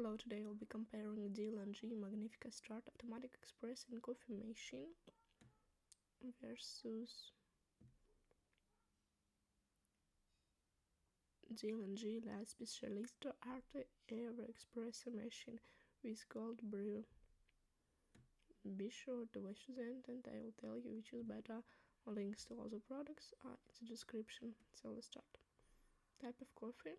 Hello, today I'll be comparing D&G Magnifica Start Automatic Espresso and Coffee Machine versus D&G La Specialista Arte Air Espresso Machine with cold brew. Be sure to watch the end and I will tell you which is better. Links to all the products are in the description, so let's start. Type of coffee.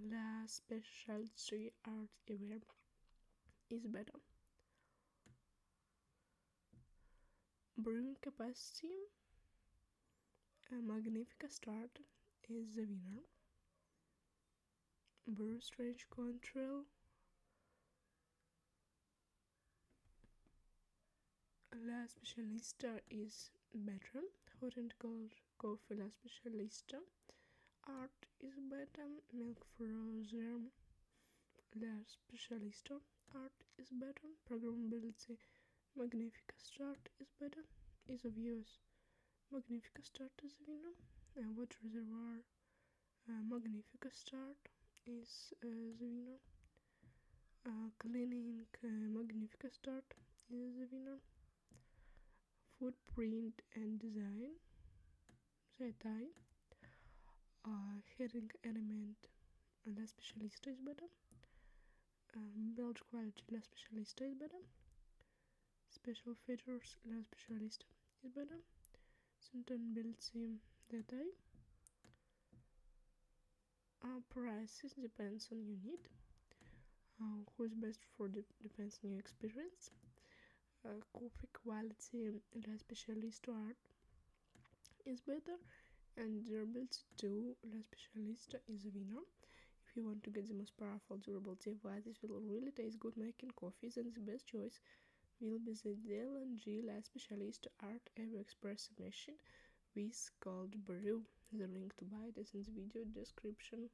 La Specialista Art Air is better. Brewing capacity, Magnifica Start is the winner. Brew strength control, La Specialista is better. Hot and cold coffee, La Specialista. Art is better. Milk frozen, La Specialista. Art is better. Programmability, Magnifica Start is better. Ease of use, Magnifica Start is the winner. Water reservoir, Magnifica Start is the winner. Cleaning, Magnifica Start is the winner. Footprint and design, ZI. Heating element, La Specialista is better. Build quality, La Specialista is better. Special features, La Specialista is better. Sustainability, ZI. Prices depends on your need. Who is best for depends on your experience. Coffee quality, La Specialista Art is better, and durability too, La Specialista is a winner. If you want to get the most powerful durability device will really taste good making coffees, then the best choice will be the D&G La Specialista Art Air Espresso Machine with cold brew. The link to buy it is in the video description.